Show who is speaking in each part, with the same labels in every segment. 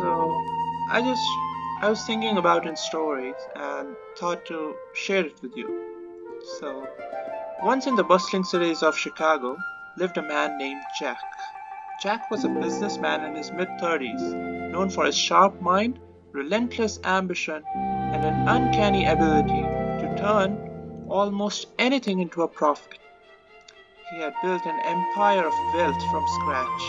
Speaker 1: So I just I was thinking about in stories and thought to share it with you. So once in the bustling cities of Chicago lived a man named Jack. Jack was a businessman in his mid-30s, known for his sharp mind, relentless ambition, and an uncanny ability to turn almost anything into a profit. He had built an empire of wealth from scratch,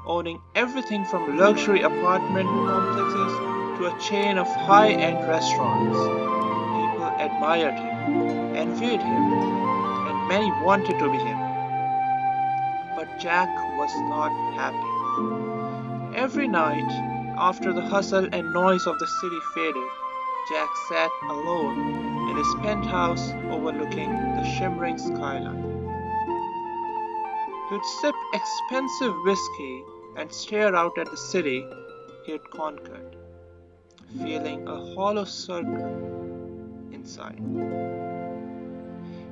Speaker 1: owning everything from luxury apartment complexes to a chain of high-end restaurants. People admired him, envied him, and many wanted to be him. But Jack was not happy. Every night, after the hustle and noise of the city faded, Jack sat alone in his penthouse overlooking the shimmering skyline. He'd sip expensive whiskey and stare out at the city he had conquered, feeling a hollow circle inside.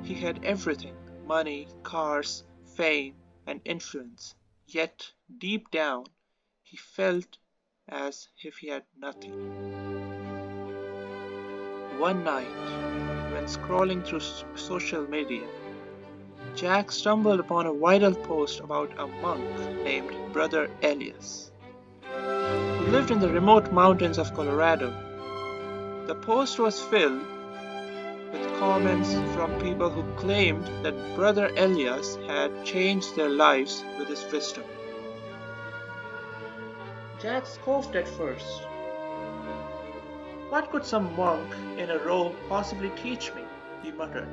Speaker 1: He had everything: money, cars, fame, and influence, yet deep down he felt as if he had nothing. One night, when scrolling through social media, Jack stumbled upon a viral post about a monk named Brother Elias, who lived in the remote mountains of Colorado. The post was filled with comments from people who claimed that Brother Elias had changed their lives with his wisdom. Jack scoffed at first. What could some monk in a robe possibly teach me? He muttered.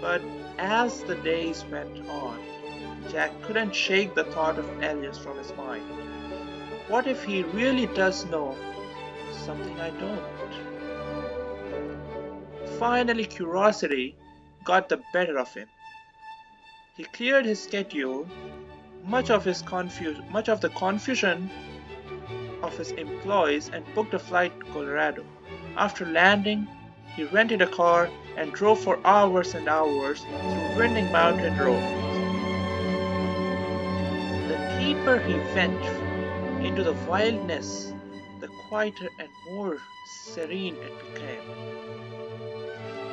Speaker 1: But as the days went on, Jack couldn't shake the thought of Elias from his mind. What if he really does know something I don't? Finally, curiosity got the better of him. He cleared his schedule, much of the confusion of his employees, and booked a flight to Colorado. After landing, he rented a car and drove for hours and hours through winding mountain roads. The deeper he went into the wildness, the quieter and more serene it became.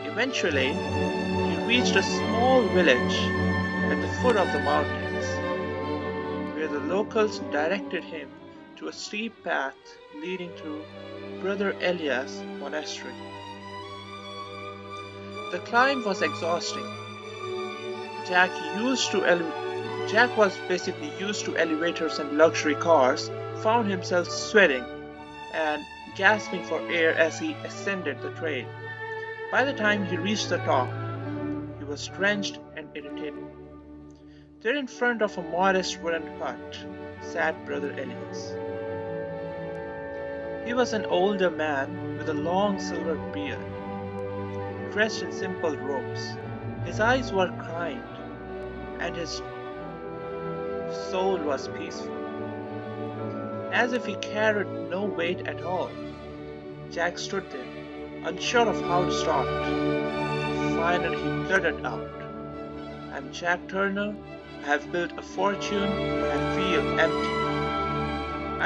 Speaker 1: Eventually, he reached a small village at the foot of the mountains, where the locals directed him to a steep path leading to Brother Elias Monastery. The climb was exhausting. Jack was basically used to elevators and luxury cars, found himself sweating and gasping for air as he ascended the trail. By the time he reached the top, he was drenched and irritated. There in front of a modest wooden hut sat Brother Elias. He was an older man with a long silver beard, dressed in simple robes. His eyes were kind, and his soul was peaceful, as if he carried no weight at all. Jack stood there, unsure of how to start. Finally, he blurted out, "I'm Jack Turner. I have built a fortune, but I feel empty.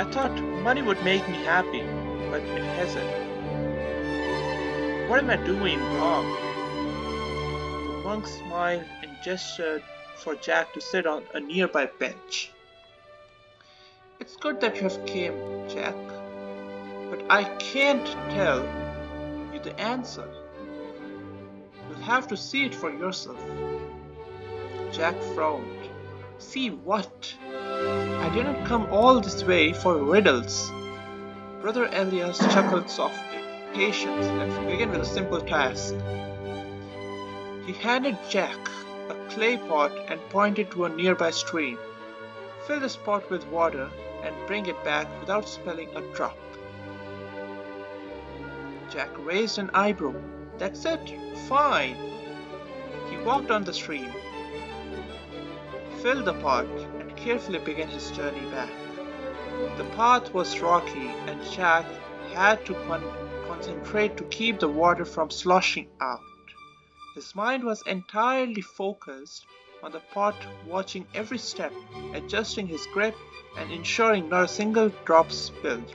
Speaker 1: I thought money would make me happy, but it hasn't. What am I doing wrong?" The monk smiled and gestured for Jack to sit on a nearby bench. "It's good that you have came, Jack, but I can't tell you the answer. You'll have to see it for yourself." Jack frowned. "See what? I didn't come all this way for riddles." Brother Elias chuckled softly. "Patience, let's begin with a simple task." He handed Jack a clay pot and pointed to a nearby stream. "Fill this pot with water and bring it back without spilling a drop." Jack raised an eyebrow. "That's it? Fine." He walked on the stream, filled the pot, and carefully began his journey back. The path was rocky, and Jack had to concentrate to keep the water from sloshing out. His mind was entirely focused on the pot, watching every step, adjusting his grip, and ensuring not a single drop spilled.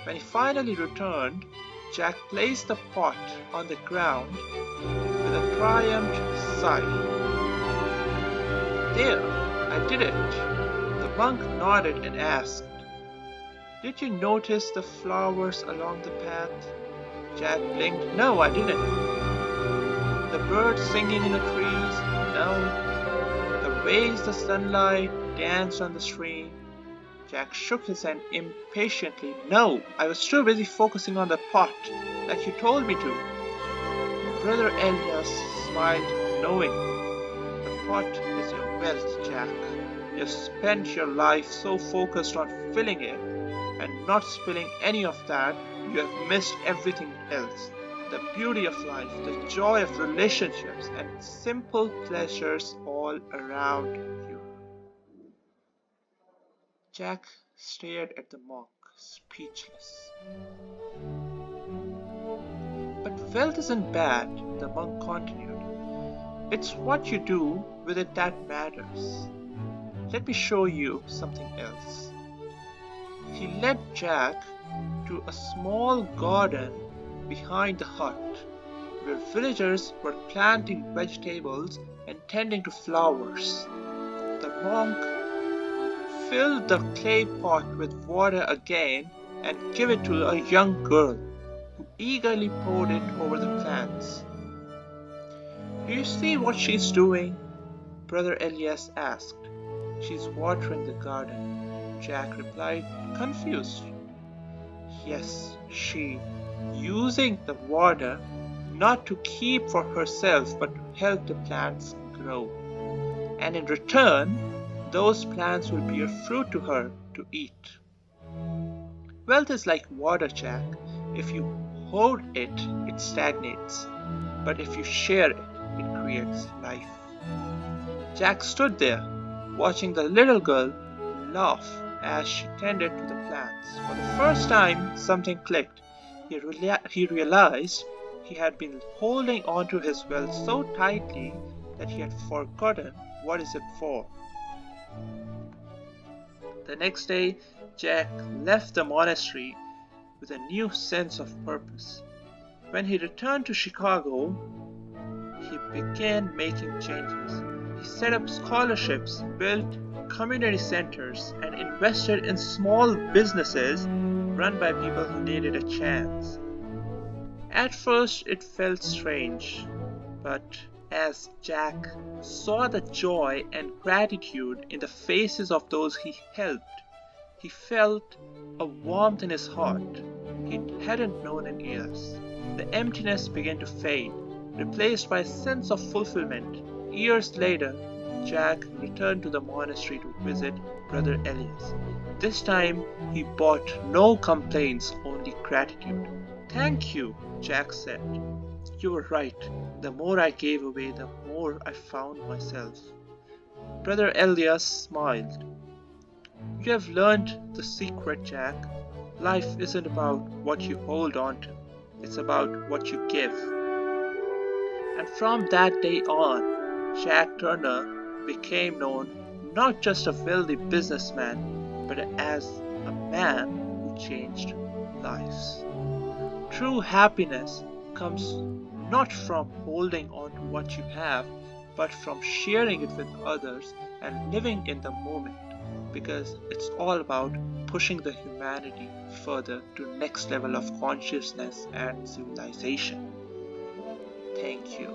Speaker 1: When he finally returned, Jack placed the pot on the ground with a triumphant sigh. "There, I did it." The monk nodded and asked, "Did you notice the flowers along the path?" Jack blinked. "No, I didn't." "The birds singing in the trees?" "No." "The ways the sunlight danced on the stream?" Jack shook his head impatiently. "No, I was too busy focusing on the pot, like you told me to." Brother Elias smiled knowingly. "The pot is your wealth, Jack. You've spent your life so focused on filling it and not spilling any of that, you have missed everything else. The beauty of life, the joy of relationships, and simple pleasures all around you." Jack stared at the monk, speechless. "But wealth isn't bad," the monk continued. "It's what you do with it that matters. Let me show you something else." He led Jack to a small garden behind the hut, where villagers were planting vegetables and tending to flowers. The monk filled the clay pot with water again and gave it to a young girl, who eagerly poured it over the plants. "Do you see what she's doing?" Brother Elias asked. "She's watering the garden," Jack replied, confused. "Yes, she, using the water not to keep for herself but to help the plants grow. And in return, those plants will bear fruit to her to eat." Wealth is like water, Jack. If you hoard it, it stagnates. But if you share it, it creates life. Jack stood there, watching the little girl laugh as she tended to the plants. For the first time, something clicked. He realized he had been holding onto his wealth so tightly that he had forgotten what is it for. The next day, Jack left the monastery with a new sense of purpose. When he returned to Chicago, he began making changes. He set up scholarships, built community centers, and invested in small businesses run by people who needed a chance. At first, it felt strange, but as Jack saw the joy and gratitude in the faces of those he helped, he felt a warmth in his heart he hadn't known in years. The emptiness began to fade, replaced by a sense of fulfillment. Years later, Jack returned to the monastery to visit Brother Elias. This time, he brought no complaints, only gratitude. "Thank you," Jack said. "You were right. The more I gave away, the more I found myself." Brother Elias smiled. "You have learned the secret, Jack. Life isn't about what you hold on to. It's about what you give." And from that day on, Jack Turner became known not just a wealthy businessman, but as a man who changed lives. True happiness comes not from holding on to what you have, but from sharing it with others and living in the moment, because it's all about pushing the humanity further to next level of consciousness and civilization. Thank you.